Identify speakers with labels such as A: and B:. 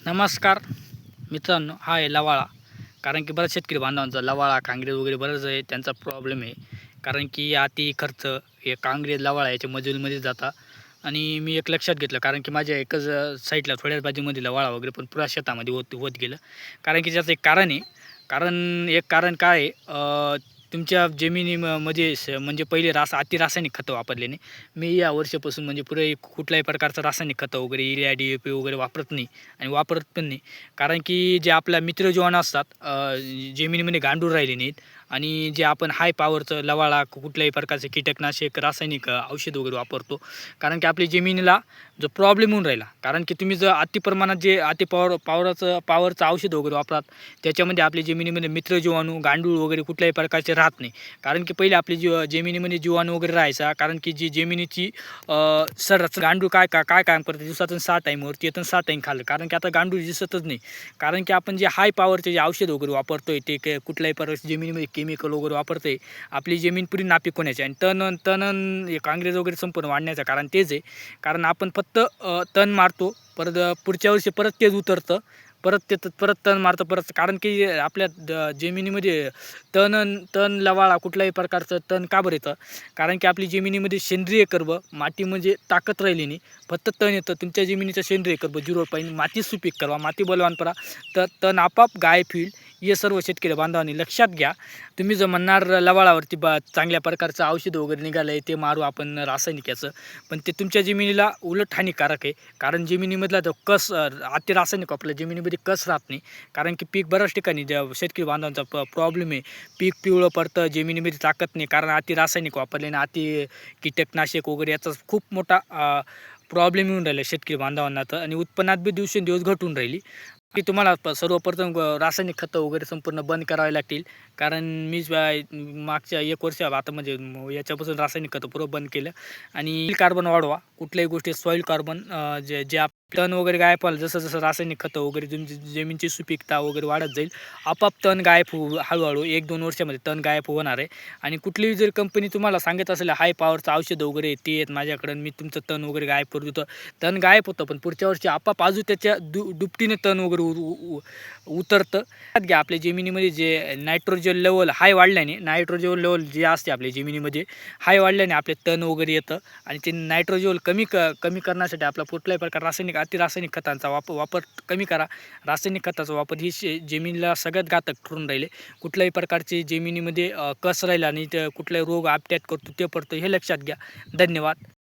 A: नमस्कार मित्रांनो, हा आहे लवाळा. कारण की बऱ्याच शेतकरी बांधवांचा लवाळा, कांग्रेज वगैरे बरंच आहे त्यांचा प्रॉब्लेम आहे. कारण की अति खर्च हे कांग्रेज, लवाळा याच्या मजुरीमध्ये जाता. आणि मी एक लक्षात घेतलं, कारण की माझ्या एकच साईडला थोड्याच बाजूमध्ये लवाळा वगैरे, पण पुऱ्या शेतामध्ये होत होत गेलं. कारण की त्याचं एक कारण आहे. एक कारण काय आहे, तुमच्या मध्ये म्हणजे पहिले अति रासायनिक खतं वापरले नाही. मी या वर्षापासून म्हणजे पुढे कुठल्याही प्रकारचं रासायनिक खतं वगैरे, युरिया, DAP वगैरे वापरत नाही आणि वापरत पण नाही. कारण की जे आपल्या मित्रजीवाणू असतात, जमिनीमध्ये गांडूळ राहिले नाहीत. आणि जे आपण हाय पॉवरचं लवाळा, कुठल्याही प्रकारचे कीटकनाशक, रासायनिक औषध वगैरे वापरतो. कारण की आपली जमिनीला जो प्रॉब्लेम होऊन राहिला, कारण की तुम्ही जर अति प्रमाणात जे पॉवरचं औषध वगैरे वापरात, त्याच्यामध्ये आपल्या जमिनीमध्ये मित्रजीवाणू, गांडूळ वगैरे कुठल्याही प्रकारचे राहत नाही. कारण की पहिले आपली जमिनीमध्ये जीवाणू वगैरे राहायचा. कारण की जी जमिनीची गांडूळ काय काम करते, दिवसातून 6 टाईमवरती येतं, 6 टाईम खाल्लं. कारण की आता गांडूळ दिसतच नाही. कारण की आपण जे हाय पॉवरचे जे औषध वगैरे वापरतोय, ते कुठल्याही प्रकारची जमिनीमध्ये केमिकल वगैरे वापरतोय, आपली जमीन पुरी नापीक होण्याची आणि तण हे काँग्रेस वगैरे संपूर्ण वाढण्याचं कारण तेच आहे. कारण आपण फक्त तण मारतो, परत पुढच्या वर्षी परत तेच उतरतं, परत तण मारतं परत. कारण की आपल्या जमिनीमध्ये तण लवाळा कुठल्याही प्रकारचं तण का बरं येतं? कारण की आपली जमिनीमध्ये सेंद्रिय कर्ब, माती म्हणजे ताकद राहिली नाही, फक्त तण येतं. तुमच्या जमिनीचं सेंद्रिय कर्ब 0 पाहिजे, माती सुपीक करा, माती बलवान करा, तर तण आपोआप गायब होईल. हे सर्व शेतकरी बांधवांनी लक्षात घ्या. तुम्ही जर म्हणणार लवाळावरती चांगल्या प्रकारचं औषध वगैरे निघालं आहे, ते मारू आपण रासायनिक याचं, पण ते तुमच्या जमिनीला उलट हानिकारक आहे. कारण जमिनीमधला तो कस अति रासायनिक आपल्या जमिनीमध्ये कस राहत नाही. कारण की पीक बऱ्याच ठिकाणी ज्या शेतकरी बांधवांचा प्रॉब्लेम आहे, पीक पिवळं पडतं, जमिनीमध्ये ताकद नाही. कारण अति रासायनिक वापरल्याने, अति कीटकनाशक वगैरे याचा खूप मोठा प्रॉब्लेम येऊन राहिला शेतकरी बांधवांना. तर आणि उत्पन्नात बी दिवसेंदिवस घटून राहिली. की तुम्हाला सर्वप्रथम रासायनिक खतं वगैरे संपूर्ण बंद करावे लागतील. कारण मीच मागच्या 1 वर्ष आता म्हणजे याच्यापासून रासायनिक खतं पुरं बंद केलं. आणि कार्बन वाढवा, कुठल्याही गोष्टी सॉईल कार्बन, जे जे तण वगैरे गायब व्हायला, जसं रासायनिक खतं वगैरे तुमची जमिनीची सुपीकता वगैरे वाढत जाईल, आपोआप तण गायब हळूहळू 1-2 वर्षामध्ये तण गायब होणार आहे. आणि कुठलीही जर कंपनी तुम्हाला सांगत असेल हाय पॉवरचं औषध वगैरे ते आहेत माझ्याकडं, मी तुमचं तण वगैरे गायब करू देतो, तण गायब होतं, पण पुढच्या वर्षी आपोआप अजून त्याच्या दुपटीने तण वगैरे उतरतं. घ्या, आपल्या जमिनीमध्ये जे नायट्रोजन लेवल हाय वाढल्याने, नायट्रोजन लेवल जे असते आपल्या जमिनीमध्ये हाय वाढल्याने आपले तण वगैरे येतं. आणि ते नायट्रोजन कमी करण्यासाठी आपला कुठल्याही प्रकार रासायनिक खतांचा वापर कमी करा. रासायनिक खताचा वापर ही जमिनीला सगळ्यात घातक ठरून राहिले. कुठल्याही प्रकारचे जमिनीमध्ये कस राहिला आणि कुठलाही रोग आपत्यात करतो ते पडतो, हे लक्षात घ्या. धन्यवाद.